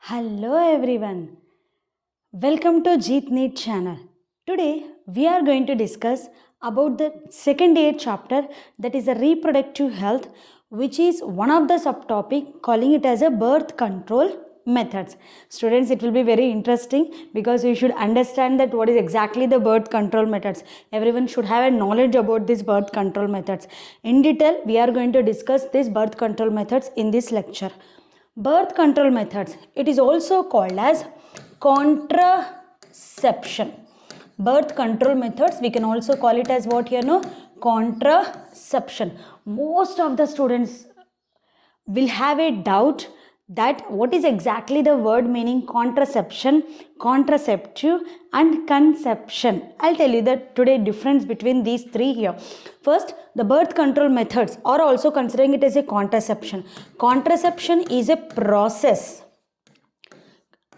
Hello everyone. Welcome to Jeet Neat channel. Today we are going to discuss about the second year chapter, that is a reproductive health, which is one of the subtopic calling it as a birth control methods. Students, it will be very interesting because you should understand that what is exactly the birth control methods. Everyone should have a knowledge about these birth control methods. In detail, we are going to discuss these birth control methods in this lecture. Birth control methods, it is also called as contraception. Birth control methods, we can also call it as what here, no? Contraception. Most of the students will have a doubt that what is exactly the word meaning contraception, contraceptive and conception. I'll tell you that today difference between these three here. First, the birth control methods are also considering it as a contraception. Contraception is a process.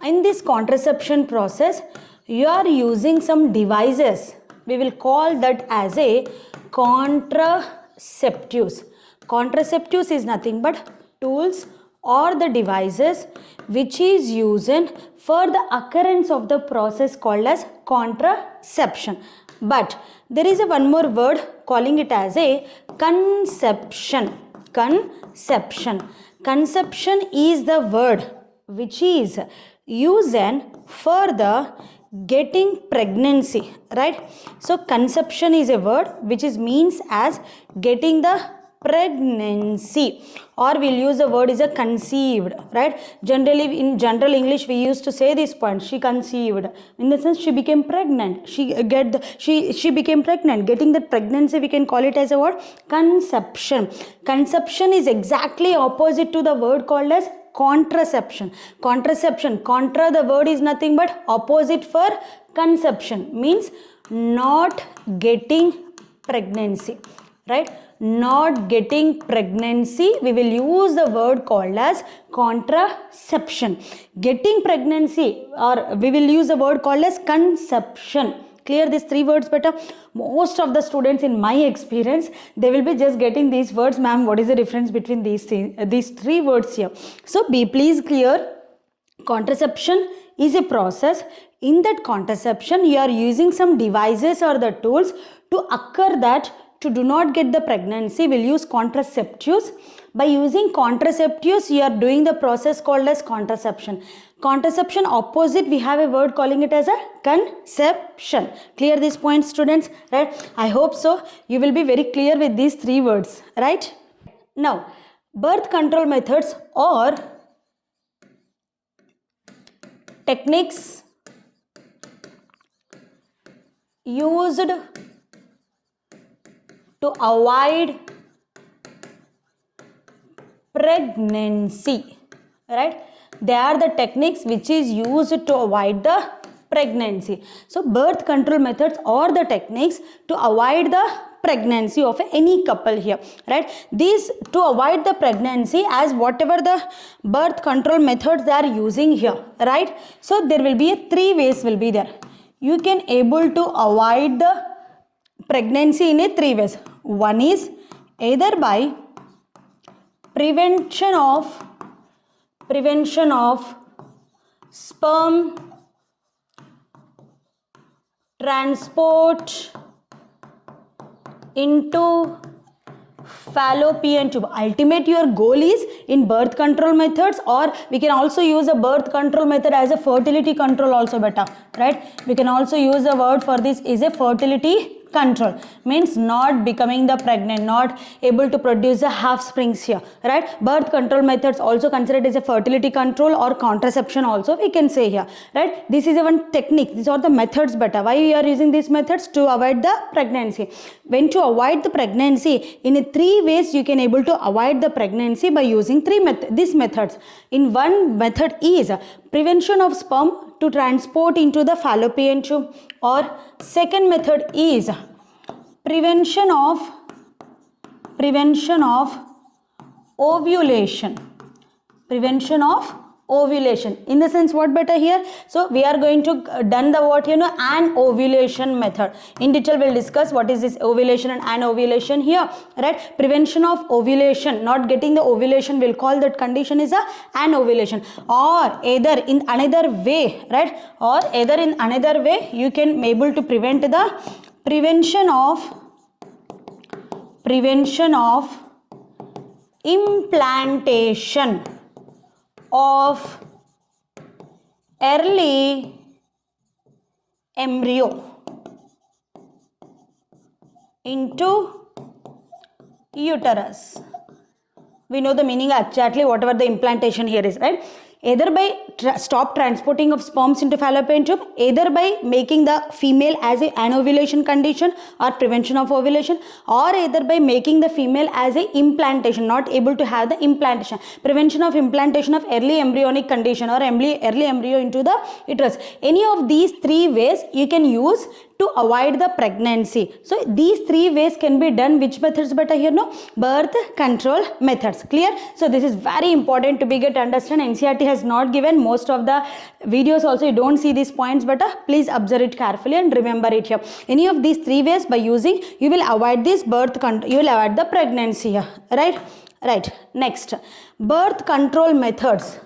In this contraception process, you are using some devices. We will call that as a contraceptives. Contraceptives is nothing but tools or the devices which is used for the occurrence of the process called as contraception. But there is one more word calling it as a conception. Conception. Conception is the word which is used for the getting pregnancy, right? So conception is a word which is means as getting the pregnancy, or we'll use the word is a conceived, right? Generally in general English we used to say this point, she conceived, in the sense she became pregnant, she became pregnant. Getting that pregnancy, we can call it as a word conception. Conception is exactly opposite to the word called as contraception. Contraception, contra, the word is nothing but opposite for conception, means not getting pregnancy, right? Not getting pregnancy, we will use the word called as contraception. Getting pregnancy, or we will use the word called as conception. Clear these three words better? Most of the students in my experience, they will be just getting these words, ma'am, what is the difference between these three words here? So be please clear. Contraception is a process. In that contraception, you are using some devices or the tools to occur that to do not get the pregnancy, we'll use contraceptives. By using contraceptives, you are doing the process called as contraception. Contraception opposite, we have a word calling it as a conception. Clear this point, students, right? I hope so. You will be very clear with these three words, right? Now, birth control methods or techniques used to avoid pregnancy, right? They are the techniques which is used to avoid the pregnancy. So birth control methods or the techniques to avoid the pregnancy of any couple here, right? These to avoid the pregnancy, as whatever the birth control methods they are using here, right? So there will be three ways will be there. You can able to avoid the pregnancy in a three ways. One is either by prevention of sperm transport into fallopian tube. Ultimate your goal is in birth control methods, or we can also use a birth control method as a fertility control also better, right? We can also use the word for this is a fertility control, means not becoming the pregnant, not able to produce the half springs here, right? Birth control methods also considered as a fertility control or contraception also we can say here, right? This is a one technique, these are the methods better. Why we are using these methods? To avoid the pregnancy. When to avoid the pregnancy, in three ways you can able to avoid the pregnancy by using these methods. In one method is prevention of sperm to transport into the fallopian tube, or second method is prevention of ovulation. Prevention of ovulation. In the sense what better here? So we are going to done the what an ovulation method. In detail we'll discuss what is this ovulation and an ovulation here, right? Prevention of ovulation, not getting the ovulation, we'll call that condition is an ovulation. Or either in another way, right? Or either in another way you can able to prevent the prevention of implantation of early embryo into uterus. We know the meaning exactly whatever the implantation here is, right? Either by stop transporting of sperms into fallopian tube, either by making the female as a anovulation condition or prevention of ovulation, or either by making the female as a implantation, not able to have the implantation, prevention of implantation of early embryonic condition or early embryo into the uterus. Any of these three ways you can use to avoid the pregnancy. So these three ways can be done. Which methods better here? No, birth control methods. Clear? So this is very important to be get understand. NCERT has not given most of the videos also. You don't see these points, but please observe it carefully and remember it here. Any of these three ways by using, you will avoid this birth control. You will avoid the pregnancy here. Right? Right. Next, birth control methods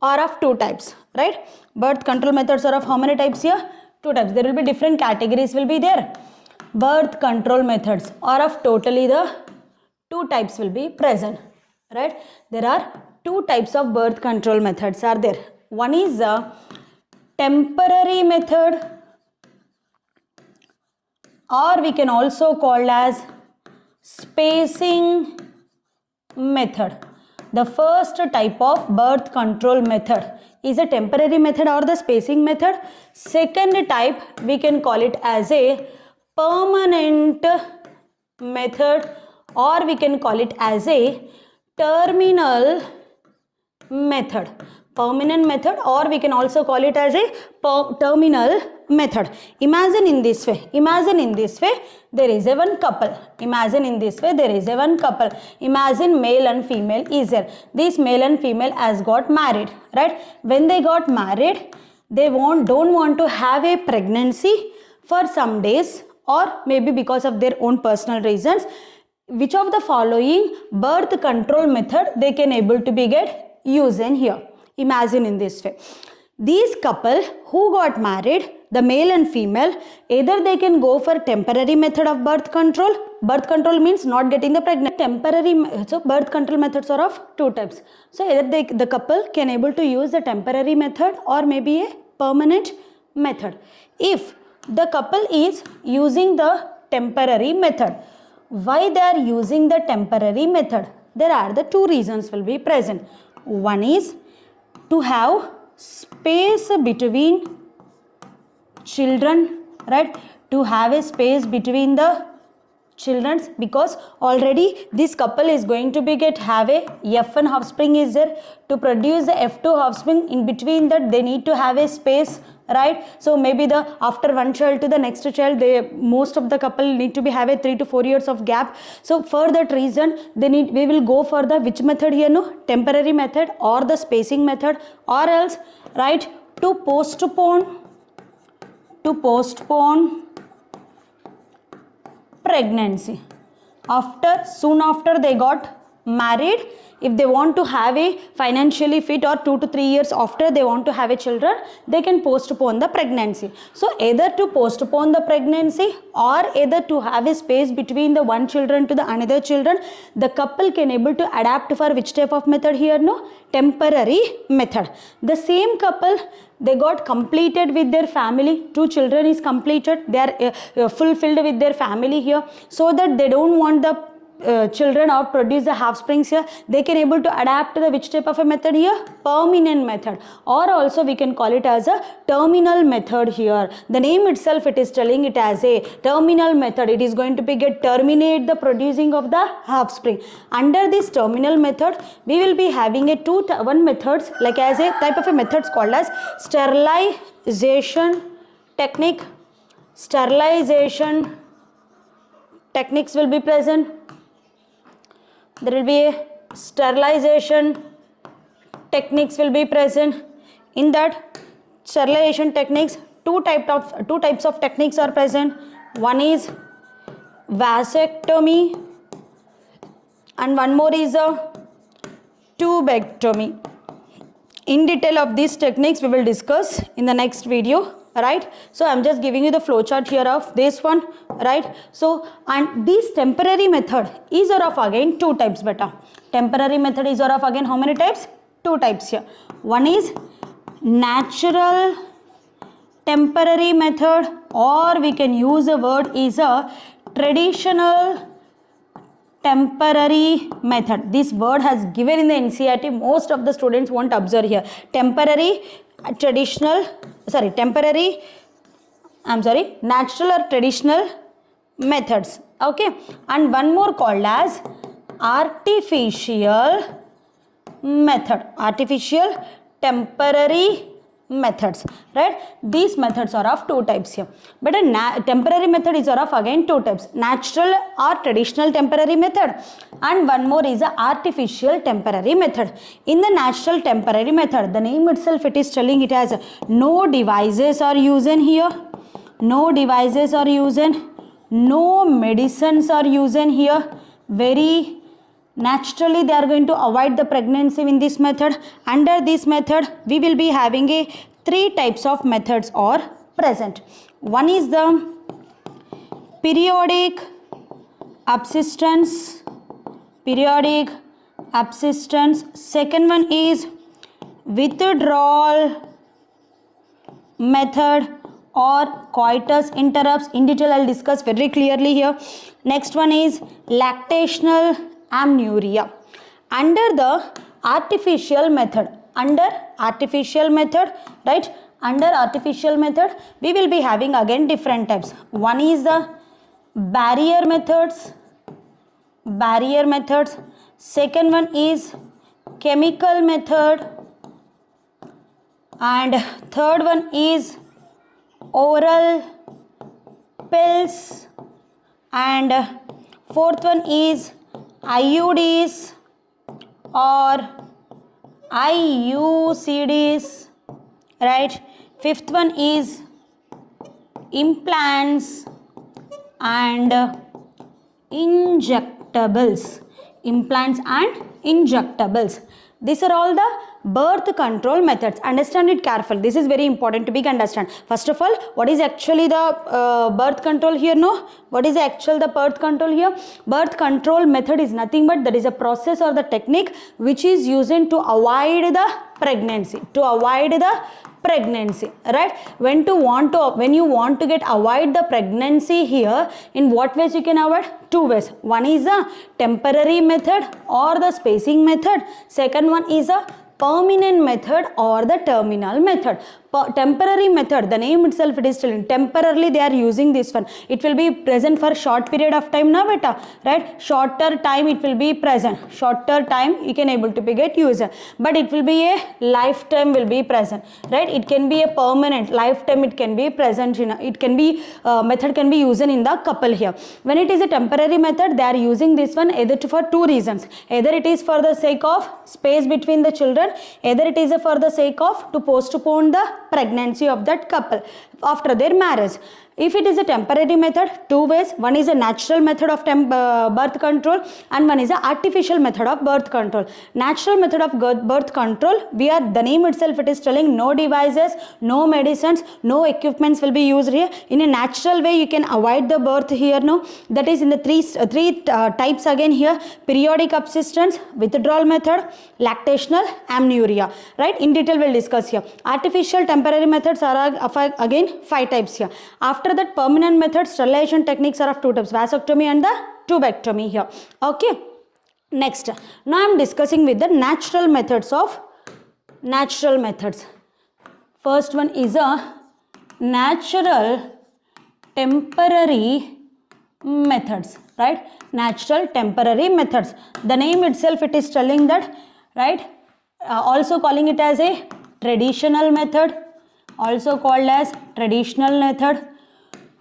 are of two types. Right? Birth control methods are of how many types here? Two types. There will be different categories will be there. Birth control methods are of totally the two types will be present, right? There are two types of birth control methods are there. One is a temporary method, or we can also call as spacing method. The first type of birth control method is a temporary method or the spacing method. Second type we can call it as a permanent method, or we can call it as a terminal method. Permanent method, or we can also call it as a terminal method. Imagine in this way there is a one couple. Imagine male and female is there. This male and female has got married, right? When they got married, they don't want to have a pregnancy for some days, or maybe because of their own personal reasons. Which of the following birth control method they can able to be get used in here? Imagine in this way. These couple who got married, the male and female, either they can go for temporary method of birth control. Birth control means not getting the pregnant. So birth control methods are of two types. So either the couple can able to use the temporary method or maybe a permanent method. If the couple is using the temporary method, why they are using the temporary method? There are the two reasons will be present. One is to have space between children, right? To have a space between the children, because already this couple is going to be have a F1 offspring is there. To produce the F2 offspring, in between that they need to have a space, right? So maybe after one child to the next child, most of the couple need to be have a 3 to 4 years of gap. So for that reason we will go for the which method here? No, temporary method or the spacing method, or else, right, to postpone pregnancy. Soon after they got married, if they want to have a financially fit, or 2 to 3 years after they want to have a children, they can postpone the pregnancy. So either to postpone the pregnancy or either to have a space between the one children to the another children, the couple can able to adapt for which type of method here? No, temporary method. The same couple, they got completed with their family, 2 children is completed, they are fulfilled with their family here, so that they don't want the children or produce the offsprings here, they can able to adapt to the which type of a method here? Permanent method, or also we can call it as a terminal method here. The name itself, it is telling it as a terminal method. It is going to be terminate the producing of the offspring. Under this terminal method, we will be having a one methods, like as a type of a methods called as sterilization technique. Sterilization techniques will be present. There will be a sterilization techniques will be present. In that sterilization techniques, two types of techniques are present. One is vasectomy and one more is a tubectomy. In detail of these techniques we will discuss in the next video, right? So I'm just giving you the flowchart here of this one, right? So, and this temporary method is of again two types beta. Temporary method is of again how many types? Two types here. One is natural temporary method, or we can use the word is a traditional temporary method. This word has given in the NCERT, most of the students won't observe here. Temporary, natural or traditional methods. Okay, and one more called as artificial method, artificial temporary methods, right? These methods are of two types here, but a temporary method is of again two types, natural or traditional temporary method, and one more is a artificial temporary method. In the natural temporary method, the name itself it is telling it has no devices are used in here, no devices are used in, no medicines are used in here, very naturally they are going to avoid the pregnancy in this method. Under this method we will be having a three types of methods are present. One is the periodic abstinence, second one is withdrawal method or coitus interrupts. In detail I'll discuss very clearly here. Next one is lactational amenorrhea. Under the artificial method, right, under artificial method we will be having again different types. One is the barrier methods, second one is chemical method, and third one is oral pills, and fourth one is IUDs or IUCDs, right? Fifth one is implants and injectables, These are all the birth control methods. Understand it carefully. This is very important to be understand. First of all, what is actually the birth control here? No, what is the birth control here? Birth control method is nothing but that is a process or the technique which is used to avoid the pregnancy, right? When you want to get avoid the pregnancy here, in what ways you can avoid? Two ways. One is a temporary method or the spacing method. Second one is a permanent method or the terminal method. Temporary method, the name itself it is telling temporarily they are using this one. It will be present for short period of time now beta, right? Shorter time it will be present, shorter time you can able to get user, but it will be a lifetime will be present, right? It can be a permanent lifetime, it can be present in a, it can be method can be used in the couple here. When it is a temporary method, they are using this one either for two reasons. Either it is for the sake of space between the children, either it is for the sake of to postpone the pregnancy of that couple after their marriage. If it is a temporary method, two ways. One is a natural method of birth control and one is an artificial method of birth control. Natural method of birth control, the name itself it is telling no devices, no medicines, no equipments will be used here. In a natural way you can avoid the birth here, no. That is in the three types again here: periodic abstinence, withdrawal method, lactational amenorrhea, right? In detail we'll discuss here. Artificial temporary methods are again 5 types here. After that, permanent method sterilization techniques are of two types: vasectomy and the tubectomy here. Okay, next, now I'm discussing with the natural methods. First one is a natural temporary methods, right? Natural temporary methods, the name itself it is telling that, right? Also calling it as a traditional method, also called as traditional method.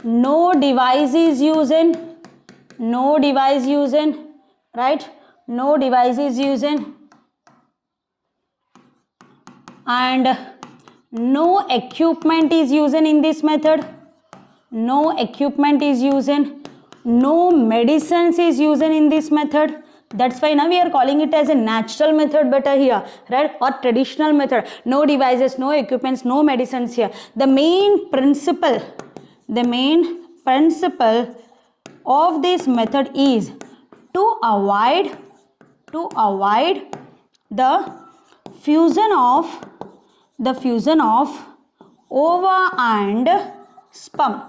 No device is used in, right? No device is used in. and no equipment is used in this method. No equipment is used. No medicines is used in this method. That's why now we are calling it as a natural method better here, right? Or traditional method. No devices, no equipments, no medicines here. The main principle of this method is to avoid the fusion of ova and sperm.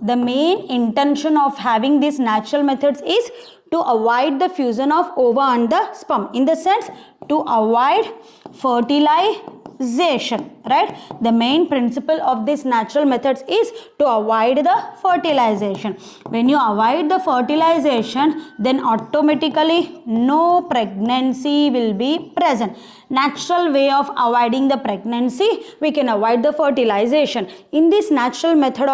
The main intention of having these natural methods is to avoid the fusion of ova and the sperm, in the sense to avoid fertilization, right? The main principle of these natural methods is to avoid the fertilization. When you avoid the fertilization, then automatically no pregnancy will be present. Natural way of avoiding the pregnancy, we can avoid the fertilization. In this natural method,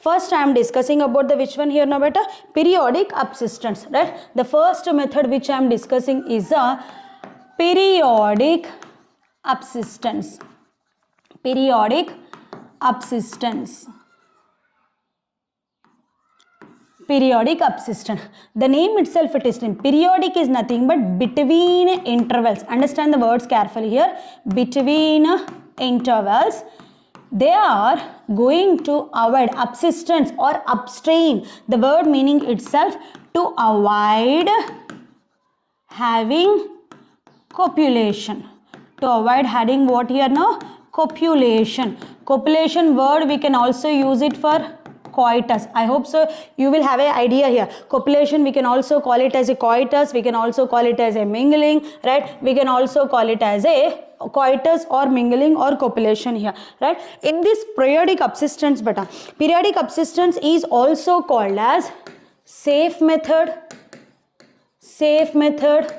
first I am discussing about the which one here now beta? Periodic subsistence, right? The first method which I am discussing is a periodic subsistence. Periodic subsistence. Periodic subsistence. The name itself it is periodic is nothing but between intervals. Understand the words carefully here. Between intervals, they are going to avoid subsistence or abstain. The word meaning itself to avoid having copulation. To avoid having what here now? Copulation. Copulation word we can also use it for coitus. I hope so you will have an idea here. Copulation we can also call it as a coitus, we can also call it as a mingling, right? We can also call it as a coitus or mingling or copulation here, right? In this periodic subsistence beta, periodic subsistence is also called as safe method. Safe method.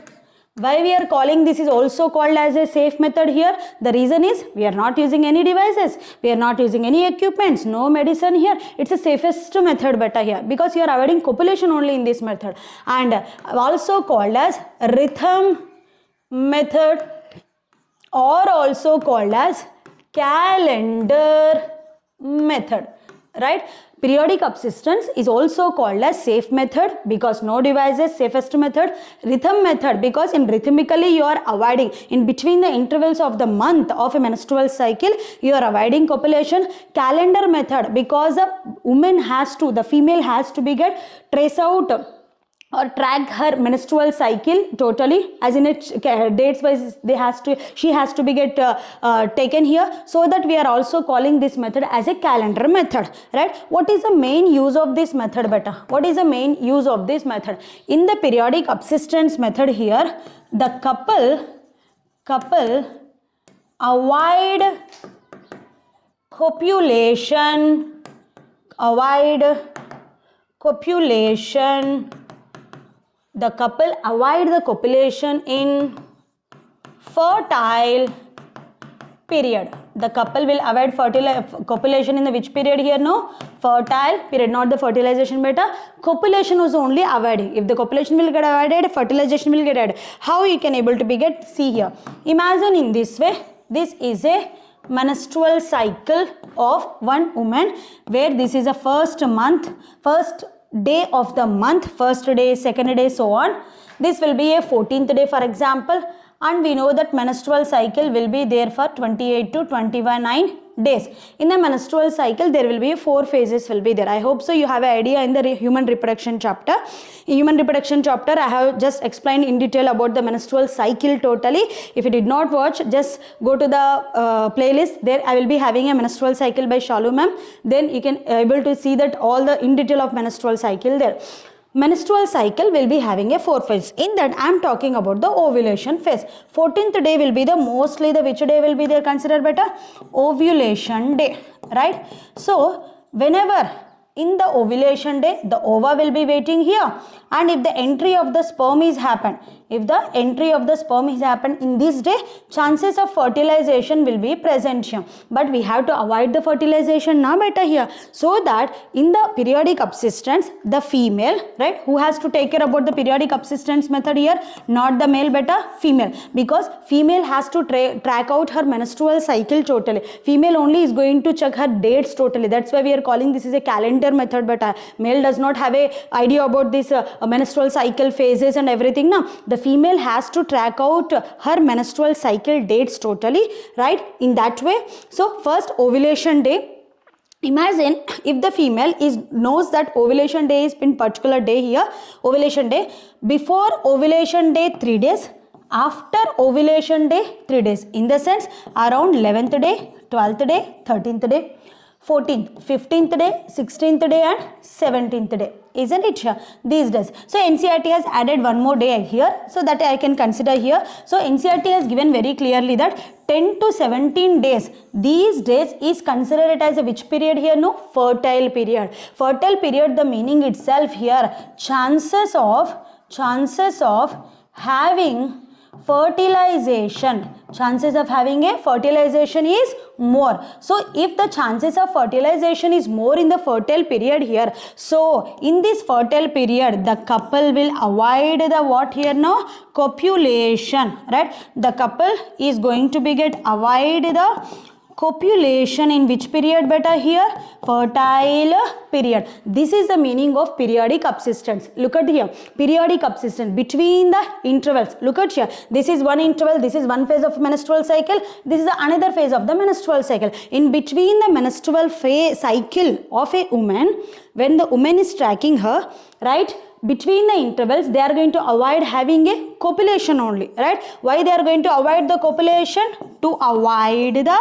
Why we are calling this is also called as a safe method here? The reason is we are not using any devices, we are not using any equipments, no medicine here. It's the safest method beta here because you are avoiding copulation only in this method, and also called as rhythm method or also called as calendar method, right? Periodic subsistence is also called as safe method because no devices, safest method. Rhythm method because in rhythmically you are avoiding in between the intervals of the month of a menstrual cycle you are avoiding copulation. Calendar method because the female has to be get trace out or track her menstrual cycle totally, as in it dates wise she has to be get taken here, so that we are also calling this method as a calendar method, right? What is the main use of this method beta? What is the main use of this method? In the periodic subsistence method here, the couple avoid copulation, the couple avoid the copulation in fertile period. The couple will avoid copulation in the which period here? No, fertile period, not the fertilization beta. Copulation was only avoiding. If the copulation will get avoided, fertilization will get added. How you can able to be get? See here. Imagine in this way, this is a menstrual cycle of one woman where this is a first day of the month, first day, second day, so on. This will be a 14th day for example, and we know that menstrual cycle will be there for 28 to 29 days. In the menstrual cycle there will be 4 phases will be there. I hope so you have an idea in the human reproduction chapter. In human reproduction chapter I have just explained in detail about the menstrual cycle totally. If you did not watch, just go to the playlist. There I will be having a menstrual cycle by Shalu ma'am. Then you can able to see that all the in detail of menstrual cycle there. Menstrual cycle will be having a 4 phases. In that I am talking about the ovulation phase. 14th day will be the mostly the which day will be there considered better? Ovulation day, right? So whenever in the ovulation day the ova will be waiting here, and if the entry of the sperm is happened, if the entry of the sperm is happened in this day, chances of fertilization will be present here. But we have to avoid the fertilization now beta here, so that in the periodic subsistence, the female, right, who has to take care about the periodic subsistence method here, not the male beta, female, because female has to track out her menstrual cycle totally. Female only is going to check her dates totally. That's why we are calling this is a calendar method, but male does not have a idea about this menstrual cycle phases and everything. Now the female has to track out her menstrual cycle dates totally, right, in that way. So first ovulation day, imagine if the female knows that ovulation day is in particular day here, ovulation day, before ovulation day 3 days, after ovulation day 3 days, in the sense around 11th day, 12th day, 13th day, 14th, 15th day, 16th day and 17th day, isn't it here, these days. So NCERT has added one more day here, so that I can consider here. So NCERT has given very clearly that 10 to 17 days, these days is considered as a which period here? No, fertile period. Fertile period, the meaning itself here, chances of having fertilization, chances of having a fertilization is more. So if the chances of fertilization is more in the fertile period here, so in this fertile period the couple will avoid the what here now? Copulation, right? The couple is going to be avoid the copulation in which period beta here? Fertile period. This is the meaning of periodic subsistence. Look at here, periodic subsistence between the intervals. Look at here, this is one interval, this is one phase of menstrual cycle, this is another phase of the menstrual cycle. In between the menstrual cycle of a woman, when the woman is tracking her, right, between the intervals, they are going to avoid having a copulation only, right? Why they are going to avoid the copulation? To avoid the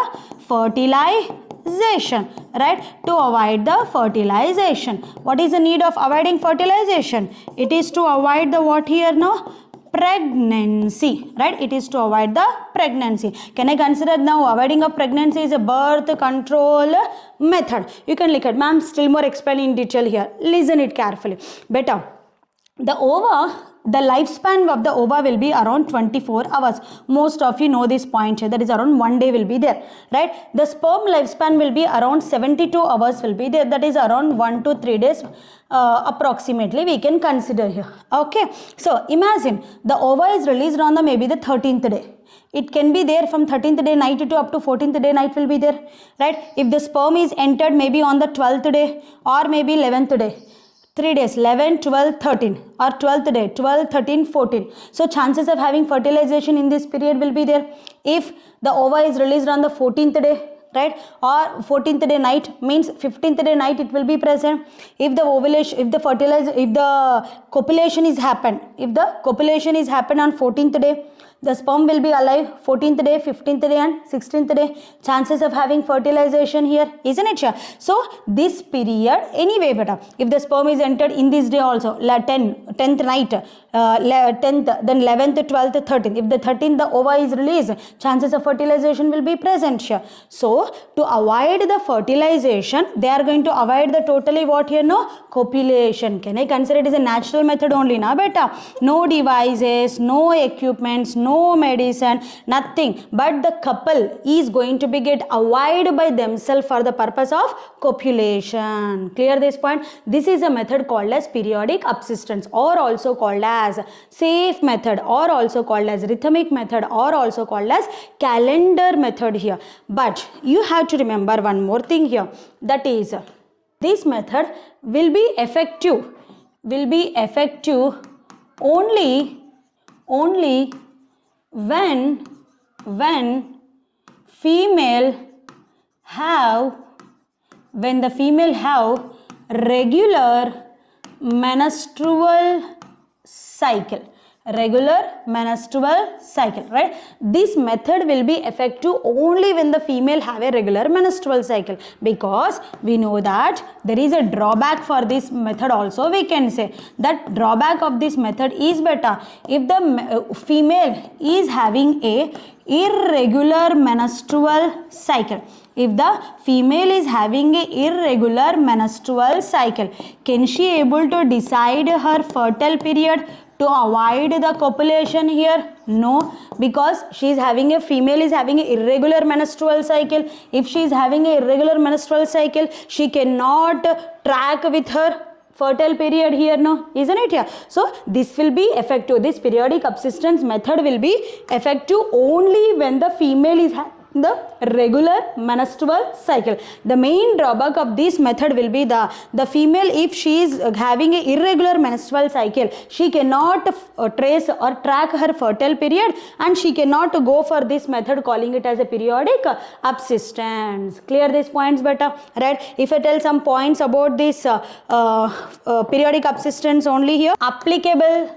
fertilization, right? To avoid the fertilization. What is the need of avoiding fertilization? It is to avoid the what here now? Pregnancy, right? It is to avoid the pregnancy. Can I consider now avoiding of pregnancy is a birth control method? You can look at, ma'am, still more explain in detail here. Listen it carefully. Better. The ova, the lifespan of the ova will be around 24 hours. Most of you know this point here, that is around 1 day will be there, right? The sperm lifespan will be around 72 hours will be there, that is around 1 to 3 days approximately we can consider here. Okay, so imagine the ova is released on the maybe the 13th day. It can be there from 13th day night to up to 14th day night will be there, right? If the sperm is entered maybe on the 12th day or maybe 11th day, 3 days, 11, 12, 13 or 12th day, 12, 13, 14. So chances of having fertilization in this period will be there. If the ova is released on the 14th day, right, or 14th day night, means 15th day night it will be present. If the ovulation, if the copulation is happened, if the copulation is happened on 14th day, the sperm will be alive 14th day, 15th day and 16th day. Chances of having fertilization here, isn't it here? So this period anyway beta, if the sperm is entered in this day also, 10th night, 10th, then 11th, 12th, 13th. If the 13th the ova is released, chances of fertilization will be present here. So to avoid the fertilization, they are going to avoid the totally what here? No, copulation. Can I consider it as a natural method only now beta? No devices, no equipments, no medicine, nothing, but the couple is going to be avoided by themselves for the purpose of copulation. Clear this point? This is a method called as periodic subsistence, or also called as safe method, or also called as rhythmic method, or also called as calendar method here. But you have to remember one more thing here, that is this method will be effective only when the female have regular menstrual cycle, right? This method will be effective only when the female have a regular menstrual cycle, because we know that there is a drawback for this method also. We can say that drawback of this method is better if the female is having a irregular menstrual cycle. If the female is having a irregular menstrual cycle, can she able to decide her fertile period to avoid the copulation here? No, because she is having a female is having an irregular menstrual cycle. If she is having an irregular menstrual cycle, she cannot track with her fertile period here, no, isn't it here? So this will be effective. This periodic subsistence method will be effective only when the female is the regular menstrual cycle. The main drawback of this method will be the female, if she is having a irregular menstrual cycle, she cannot trace or track her fertile period, and she cannot go for this method, calling it as a periodic subsistence. Clear these points better, right? If I tell some points about this periodic subsistence only here, applicable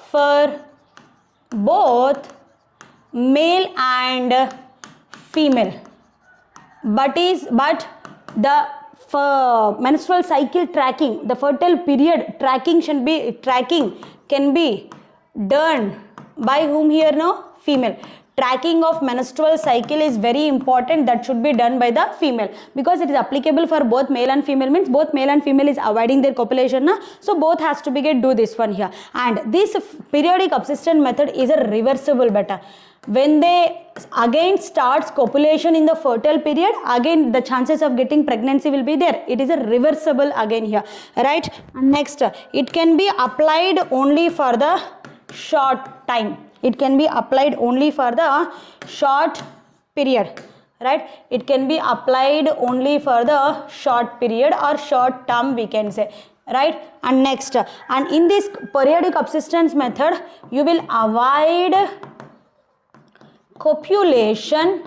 for both male and female, but the menstrual cycle tracking, the fertile period tracking can be done by whom here? No, female. Tracking of menstrual cycle is very important. That should be done by the female, because it is applicable for both male and female, means both male and female is avoiding their copulation, na? So both has to be do this one here. And this periodic subsistence method is a reversible beta. When they again starts copulation in the fertile period, again the chances of getting pregnancy will be there. It is a reversible again here, right? And next, it can be applied only for the short time. It can be applied only for the short period, right? It can be applied only for the short period or short term, we can say, right? And next, and in this periodic subsistence method, you will avoid copulation.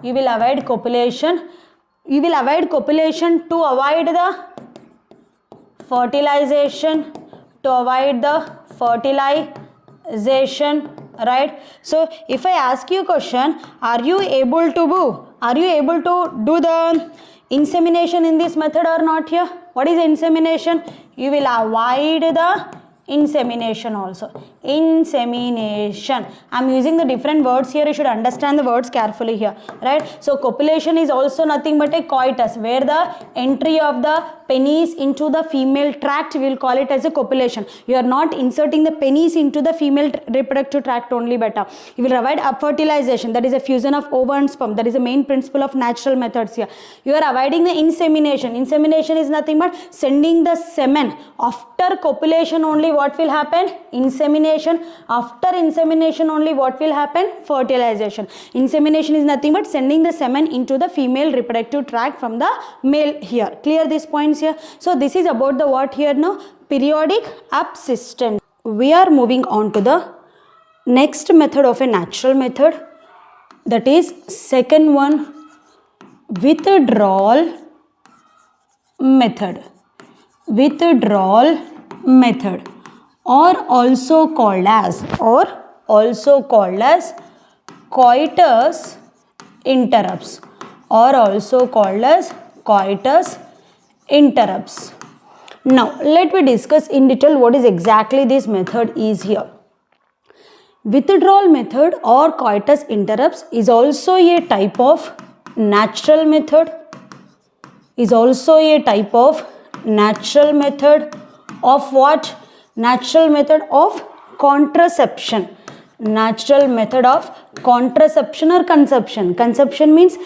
You will avoid copulation. You will avoid copulation to avoid the fertilization, right? So if I ask you a question, are you able to do the insemination in this method or not here? What is insemination? You will avoid the insemination also. Insemination. I am using the different words here. You should understand the words carefully here, right? So copulation is also nothing but a coitus, where the entry of the penis into the female tract, we will call it as a copulation. You are not inserting the penis into the female reproductive tract only, beta. You will avoid fertilization, that is a fusion of ova and sperm. That is the main principle of natural methods here. You are avoiding the insemination. Insemination is nothing but sending the semen. After copulation only what will happen? Insemination. After insemination only what will happen? Fertilization. Insemination is nothing but sending the semen into the female reproductive tract from the male here. Clear these points here? So this is about the what here now? Periodic subsistence. We are moving on to the next method of a natural method, that is second one, withdrawal method. Withdrawal method, or also called as coitus interrupts, or also called as coitus interrupts. Now let me discuss in detail what is exactly this method is here. Withdrawal method or coitus interrupts is also a type of natural method. Natural method of what? Natural method of contraception. Natural method of contraception or conception. Conception means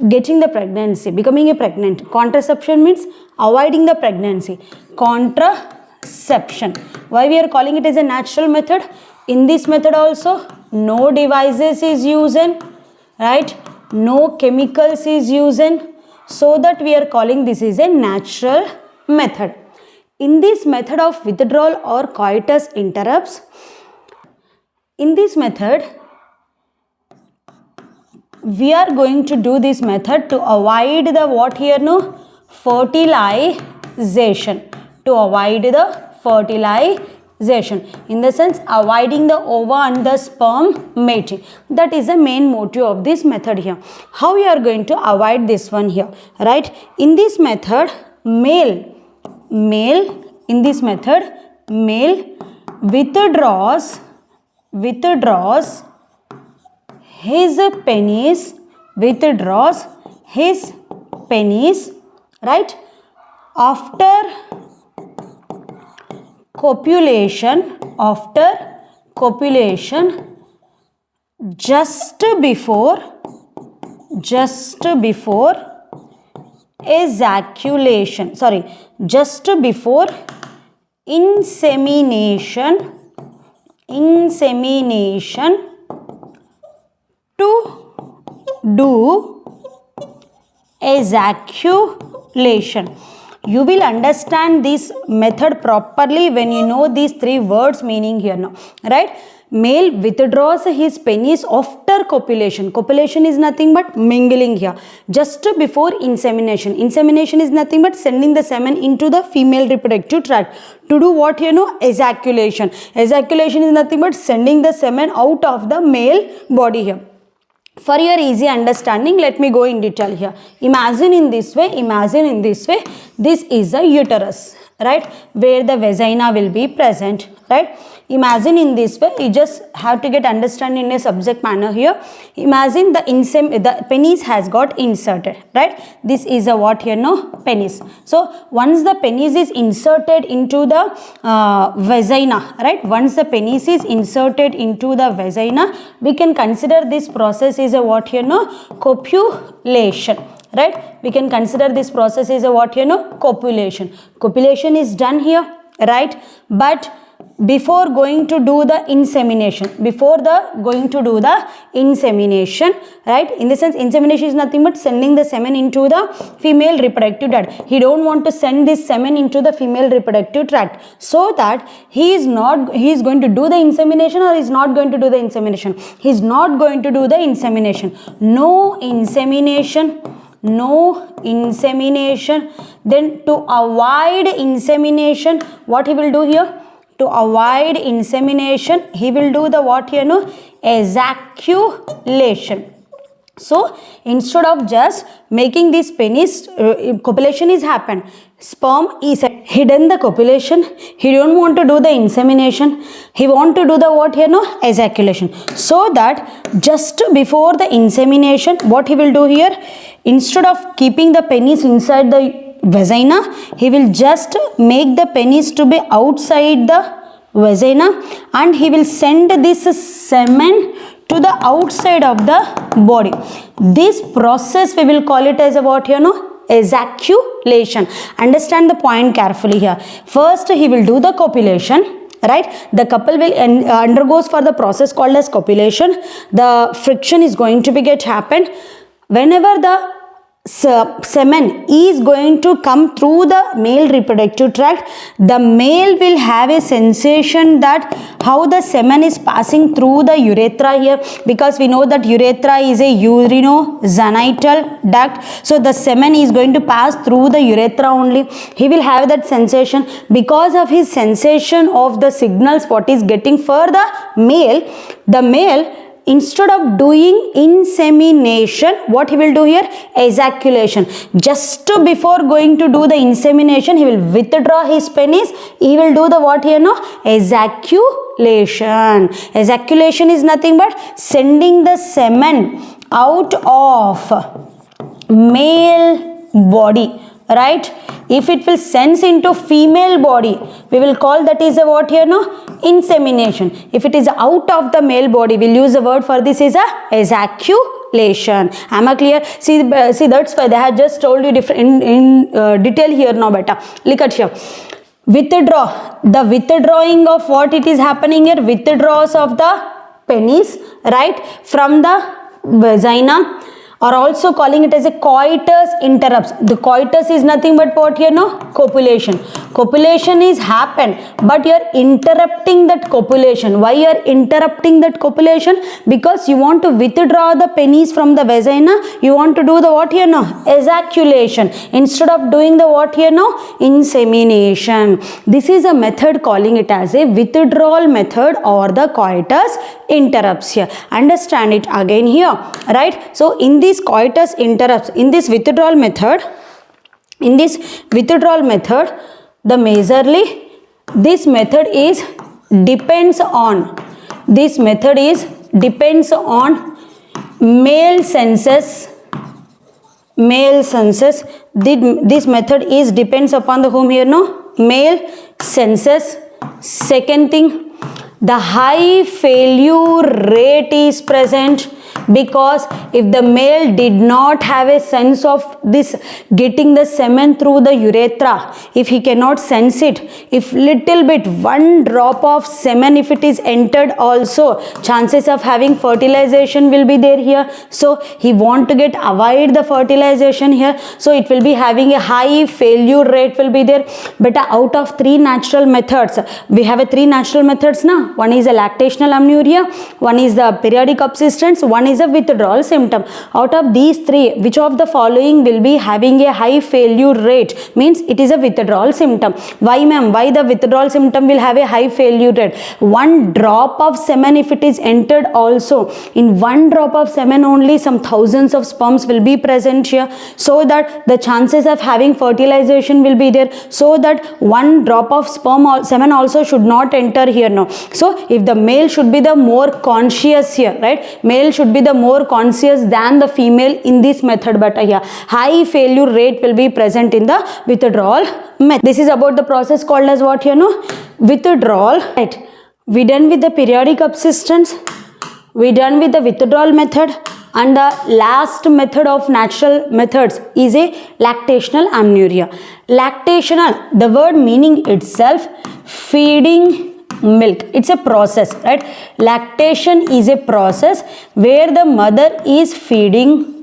getting the pregnancy, becoming a pregnant. Contraception means avoiding the pregnancy. Contraception. Why we are calling it as a natural method? In this method also no devices is used, right? No chemicals is used, so that we are calling this is a natural method. In this method of withdrawal or coitus interrupts, in this method we are going to do this method to avoid the what here no? Fertilization. To avoid the fertilization, in the sense avoiding the ova and the sperm mating. That is the main motive of this method here. How we are going to avoid this one here, right? In this method, male withdraws his penis, right, after copulation, after copulation, just before ejaculation, sorry, just before insemination to do ejaculation. You will understand this method properly when you know these three words meaning here now, right? Male withdraws his penis after copulation. Copulation is nothing but mingling here. Just before insemination. Insemination is nothing but sending the semen into the female reproductive tract. To do what here now? Ejaculation. Ejaculation is nothing but sending the semen out of the male body here. For your easy understanding, let me go in detail here. Imagine in this way, this is a uterus, right, where the vagina will be present, right? Imagine in this way, you just have to get understanding in a subject manner here. Imagine the penis has got inserted, right? This is a what here now? Penis. So once the penis is inserted into the vagina, right? Once the penis is inserted into the vagina, we can consider this process is a what here now? Copulation. Right? We can consider this process is a what here now? Copulation. Copulation is done here, right? But before going to do the insemination, right? In the sense, insemination is nothing but sending the semen into the female reproductive tract. He don't want to send this semen into the female reproductive tract, so that he is going to do the insemination, or is not going to do the insemination. He is not going to do the insemination. No insemination. Then to avoid insemination, what he will do here? To avoid insemination, he will do the what here no? Ejaculation. So instead of just making this penis, copulation is happened. Sperm is hidden the copulation. He don't want to do the insemination. He want to do the what here no? Ejaculation. So that just before the insemination, what he will do here? Instead of keeping the penis inside the vagina, he will just make the penis to be outside the vagina, and he will send this semen to the outside of the body. This process we will call it as a what here no? Ejaculation. Understand the point carefully here. First he will do the copulation, right? The couple will undergoes for the process called as copulation. The friction is going to be happened. Whenever the semen is going to come through the male reproductive tract, the male will have a sensation that how the semen is passing through the urethra here, because we know that urethra is a urinogenital duct. So the semen is going to pass through the urethra only. He will have that sensation. Because of his sensation of the signals what is getting for the male, instead of doing insemination, what he will do here? Ejaculation. Just before going to do the insemination, he will withdraw his penis. He will do the what here no? Ejaculation. Ejaculation is nothing but sending the semen out of male body, right? If it will sense into female body, we will call that is a what here no? Insemination. If it is out of the male body, we'll use the word for this is a ejaculation. Am I clear? See that's why they have just told you different in detail here now beta. Look at here. Withdraw. The withdrawing of what it is happening here? Withdraws of the penis, right, from the vagina, or also calling it as a coitus interrupts. The coitus is nothing but what here no? Copulation. Copulation is happened, but you are interrupting that copulation. Why you are interrupting that copulation? Because you want to withdraw the penis from the vagina. You want to do the what here no? Ejaculation. Instead of doing the what here no? Insemination. This is a method calling it as a withdrawal method or the coitus interrupts here. Understand it again here, right? So in this coitus interrupts, in this withdrawal method, the majorly this method is depends on male senses. This method is depends upon the whom here no? Male senses Second thing, the high failure rate is present because if the male did not have a sense of this getting the semen through the urethra, if he cannot sense it, if little bit one drop of semen if it is entered also, chances of having fertilization will be there here. So he want to get avoid the fertilization here, so it will be having a high failure rate will be there. But out of three natural methods, we have a three natural methods now. One is a lactational amenorrhea, one is the periodic subsistence, one is a withdrawal symptom. Out of these three, which of the following will be having a high failure rate? Means it is a withdrawal symptom. Why ma'am? Why the withdrawal symptom will have a high failure rate? One drop of semen if it is entered also, in one drop of semen only some thousands of sperms will be present here, so that the chances of having fertilization will be there, so that one drop of sperm or semen also should not enter here now. So if the male should be the more conscious here, right? Male should be the more conscious than the female in this method, but here high failure rate will be present in the withdrawal method. This is about the process called as what here no? Withdrawal, right? We done with the periodic subsistence, we done with the withdrawal method, and the last method of natural methods is a lactational amenorrhea. Lactational, the word meaning itself, feeding milk. It's a process, right? Lactation is a process where the mother is feeding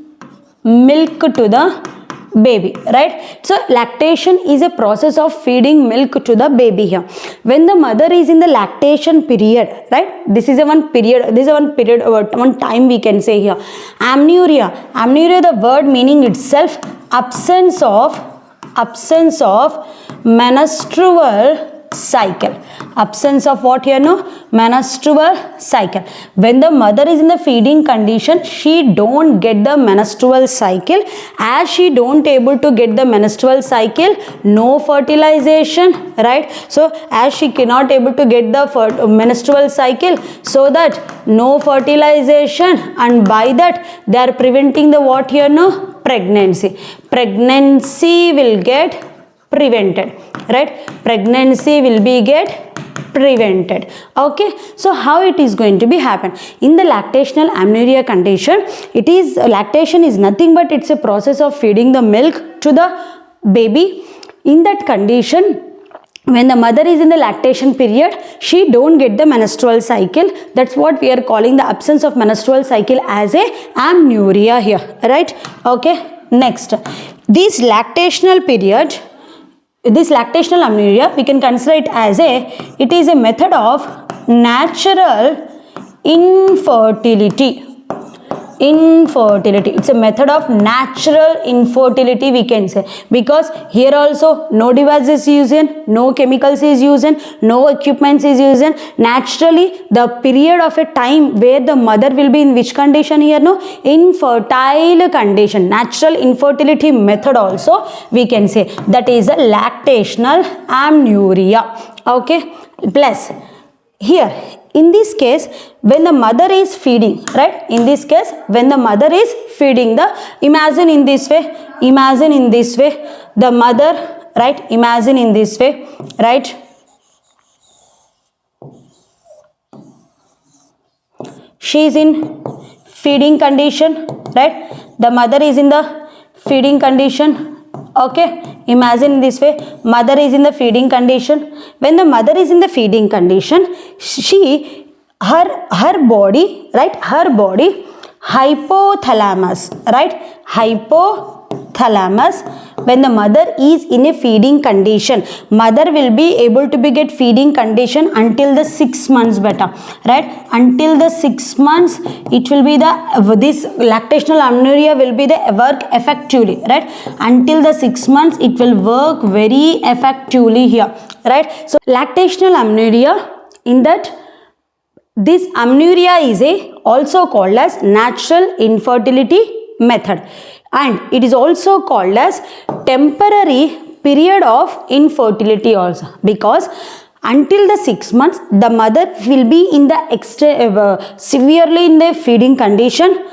milk to the baby, right? So lactation is a process of feeding milk to the baby here. When the mother is in the lactation period, right? This is a one period, one time we can say here. Amenorrhea, the word meaning itself, absence of menstrual cycle. Absence of what here no? Menstrual cycle. When the mother is in the feeding condition, she don't get the menstrual cycle. As she don't able to get the menstrual cycle, no fertilization, right? So as she cannot able to get the menstrual cycle, so that no fertilization, and by that they are preventing the what here no? Pregnancy. Pregnancy will get prevented, right? Pregnancy will be get prevented. Okay, so how it is going to be happen in the lactational amenorrhea condition? It is lactation is nothing but it's a process of feeding the milk to the baby. In that condition, when the mother is in the lactation period, she don't get the menstrual cycle. That's what we are calling the absence of menstrual cycle as a amenorrhea here, right? Okay, next, this lactational period, this lactational amenorrhea, we can consider it as it is a method of natural infertility. It's a method of natural infertility we can say, because here also no device is used, no chemicals is used, no equipments is used. Naturally the period of a time where the mother will be in which condition here no? Infertile condition. Natural infertility method also we can say, that is a lactational amenorrhea. Okay, plus here in this case, when the mother is feeding, right? In this case, when the mother is feeding, imagine in this way, the mother, right? Imagine in this way, right? She is in feeding condition, right? The mother is in the feeding condition. Okay, imagine this way, mother is in the feeding condition. When the mother is in the feeding condition, her body, right, her body, hypothalamus, right, hypothalamus, when the mother is in a feeding condition, mother will be able to be get feeding condition until the 6 months beta, right? Until the 6 months, it will be this lactational amenorrhea will be the work effectively, right? Until the 6 months, it will work very effectively here, right? So lactational amenorrhea, in that this amenorrhea is also called as natural infertility method, and it is also called as temporary period of infertility also, because until the 6 months the mother will be in the severely in the feeding condition.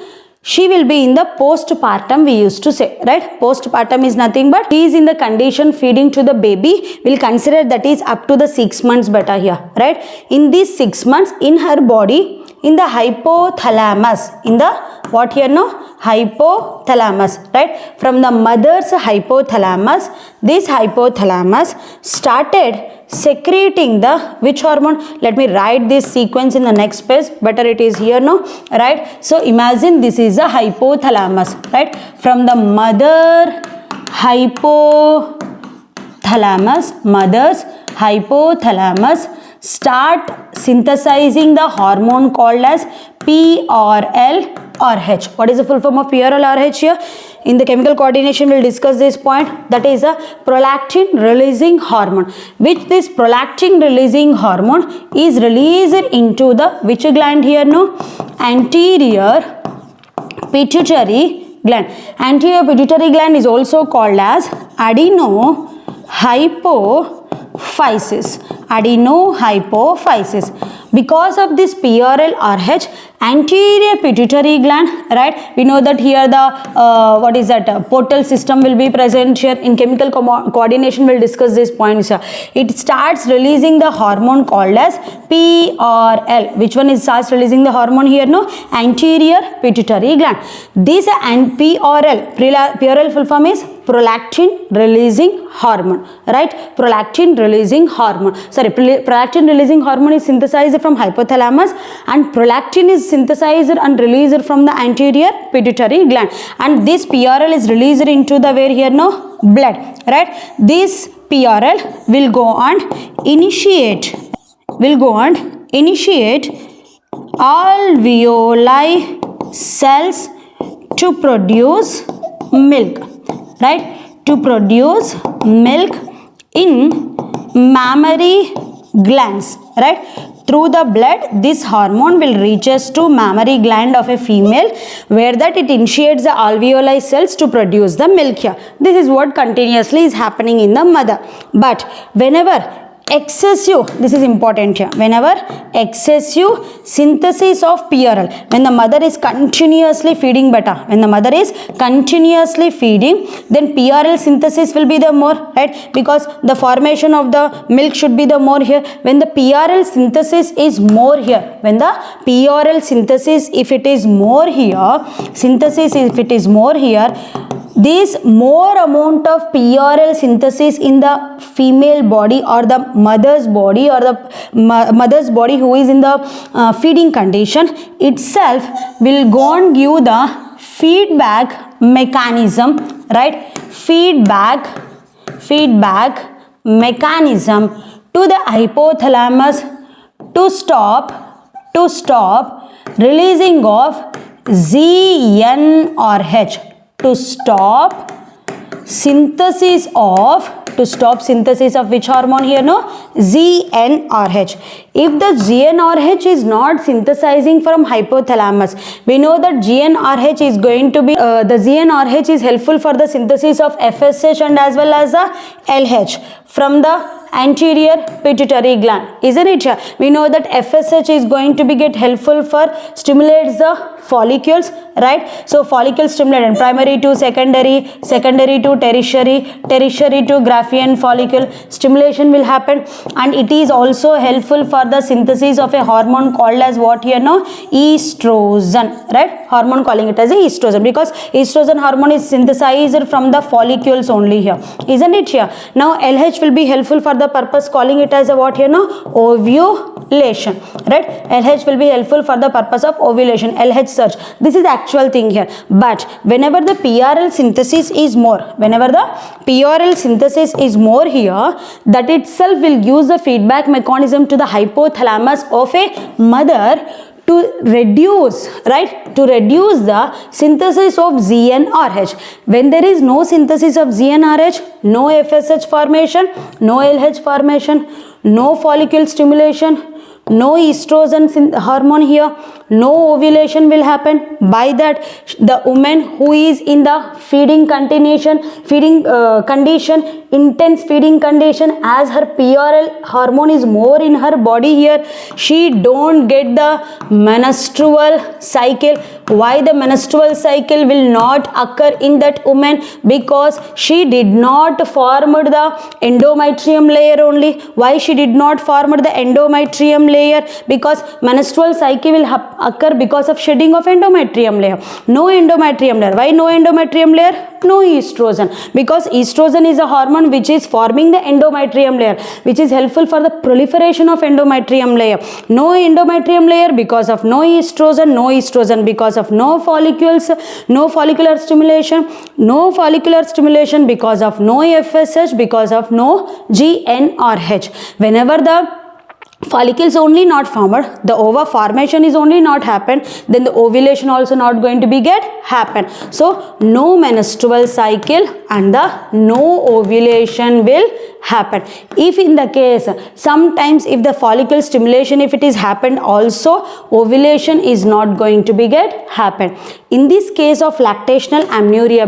she will be in the postpartum, we used to say, right? Postpartum is nothing but she is in the condition feeding to the baby. We'll consider that is up to the 6 months beta here, right? In these 6 months, in her body, in the hypothalamus, in the what here no? Hypothalamus, right? From the mother's hypothalamus, this hypothalamus started secreting the which hormone? Let me write this sequence in the next page. Better it is here, no? Right? So imagine this is a hypothalamus, right? From the mother's hypothalamus start synthesizing the hormone called as PRL/RH. What is the full form of PRL/RH here? In the chemical coordination, we'll discuss this point. That is a prolactin releasing hormone. Which this prolactin releasing hormone is released into the which gland here? No, anterior pituitary gland. Anterior pituitary gland is also called as adenohypophysis. Adenohypophysis. Because of this PRL/RH, anterior pituitary gland, right? We know that here the what is that? Portal system will be present here. In chemical coordination, we'll discuss this point. It starts releasing the hormone called as PRL. Which one is starts releasing the hormone here? No, anterior pituitary gland. This and PRL full form is prolactin releasing hormone, right? Prolactin releasing hormone. Sorry, prolactin releasing hormone is synthesized from hypothalamus, and prolactin is synthesized and released from the anterior pituitary gland, and this PRL is released into the where here no blood, right? This PRL will go and initiate alveoli cells to produce milk, right? To produce milk in mammary glands, right? Through the blood, this hormone will reaches to mammary gland of a female, where that it initiates the alveoli cells to produce the milk here. This is what continuously is happening in the mother. But whenever excessive, this is important here, whenever excessive synthesis of PRL, when the mother is continuously feeding beta, when the mother is continuously feeding, then PRL synthesis will be the more, right? Because the formation of the milk should be the more here. When the PRL synthesis is more here, when the PRL synthesis if it is more here, this more amount of PRL synthesis in the female body or the mother's body who is in the feeding condition itself will go and give the feedback mechanism, right? Feedback mechanism to the hypothalamus to stop releasing of GnRH, to stop synthesis of which hormone here? No, GnRH. If the GnRH is not synthesizing from hypothalamus, we know that GnRH is going to be the GnRH is helpful for the synthesis of FSH and as well as the LH from the anterior pituitary gland, isn't it? We know that FSH is going to be get helpful for stimulates the follicles, right? So follicle stimulated, primary to secondary, secondary to tertiary, tertiary to Graafian follicle stimulation will happen, and it is also helpful for the synthesis of a hormone called as what here? No, estrogen, right? Hormone calling it as a estrogen, because estrogen hormone is synthesized from the follicles only here, isn't it here? Now LH will be helpful for the purpose calling it as a what here? No, ovulation, right? LH will be helpful for the purpose of ovulation, LH search. This is the actual thing here. But whenever the PRL synthesis is more, here, that itself will use the feedback mechanism to the hypothalamus of a mother to reduce, right? To reduce the synthesis of GnRH. When there is no synthesis of GnRH, no FSH formation, no LH formation, no follicle stimulation, no estrogen hormone here, no ovulation will happen. By that, the woman who is in the feeding condition, intense feeding condition, as her PRL hormone is more in her body here, she don't get the menstrual cycle. Why the menstrual cycle will not occur in that woman? Because she did not form the endometrium layer only. Why she did not form the endometrium layer? Because menstrual cycle will occur because of shedding of endometrium layer. No endometrium layer. Why no endometrium layer? No estrogen. Because estrogen is a hormone which is forming the endometrium layer, which is helpful for the proliferation of endometrium layer. No endometrium layer because of no estrogen because of no follicles, no follicular stimulation because of no FSH, because of no GnRH. Whenever the follicles only not formed, the ova formation is only not happened, then the ovulation also not going to be get happen. So no menstrual cycle and the no ovulation will happen. If in the case, sometimes if the follicle stimulation, if it is happened also, ovulation is not going to be get happen. In this case of lactational amenorrhea,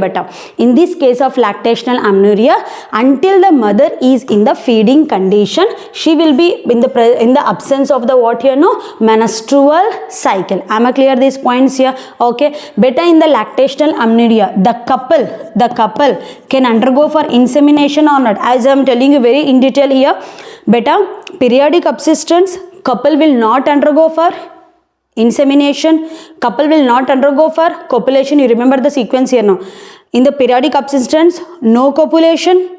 in this case of lactational amenorrhea, until the mother is in the feeding condition, she will be in the absence of the what here, no menstrual cycle. Am I clear these points here? Okay. Beta, in the lactational amenorrhea, the couple can undergo for insemination or not. As I am telling you very in detail here, beta, periodic subsistence, couple will not undergo for insemination, couple will not undergo for copulation. You remember the sequence here now. In the periodic subsistence, no copulation,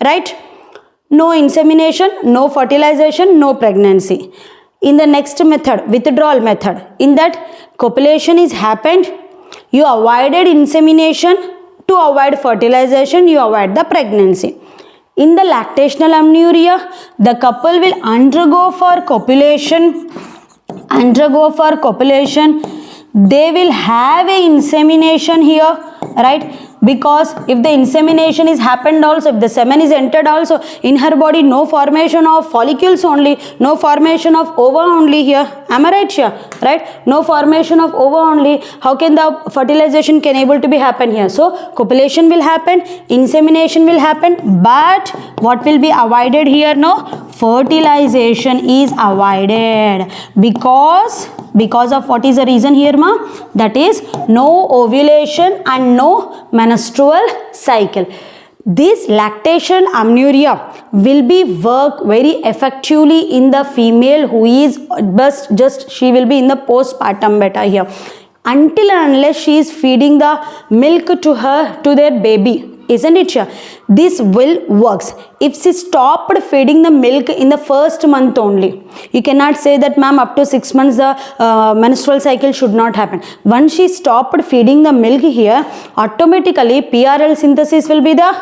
right? No insemination, no fertilization, no pregnancy. In the next method, withdrawal method, in that copulation is happened, you avoided insemination to avoid fertilization, you avoid the pregnancy. In the lactational amenorrhea, the couple will undergo for copulation, they will have a insemination here, right? Because if the insemination is happened also, if the semen is entered also, in her body no formation of follicles only, no formation of ova only here. Am I right here? Right? No formation of ova only. How can the fertilization can able to be happen here? So copulation will happen, insemination will happen, but what will be avoided here? No, fertilization is avoided because of what is the reason here, ma? That is no ovulation and no menstrual cycle. This lactation amenorrhea will be work very effectively in the female who is just she will be in the postpartum beta here, until and unless she is feeding the milk to their baby. Isn't it here? This will works. If she stopped feeding the milk in the first month only, you cannot say that ma'am up to 6 months the menstrual cycle should not happen. Once she stopped feeding the milk here, automatically PRL synthesis will be the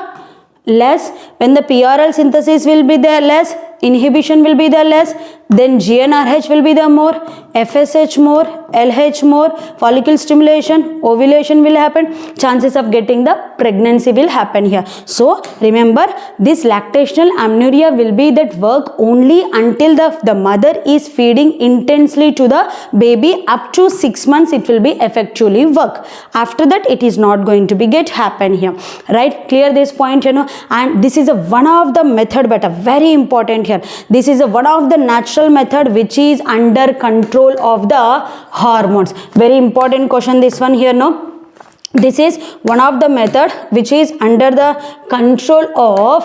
less. When the PRL synthesis will be there less, inhibition will be there less, then GnRH will be the more, FSH more, LH more, follicle stimulation, ovulation will happen, chances of getting the pregnancy will happen here. So remember, this lactational amenorrhea will be that work only until the mother is feeding intensely to the baby. Up to 6 months it will be effectually work. After that it is not going to be get happen here, right? Clear this point, you know. And this is a one of the method, but a very important here. This is a one of the natural method which is under control of the hormones. Very important question this one here, no. This is one of the method which is under the control of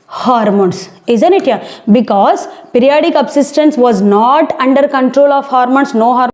hormones, isn't it here? Because periodic subsistence was not under control of hormones, no hormones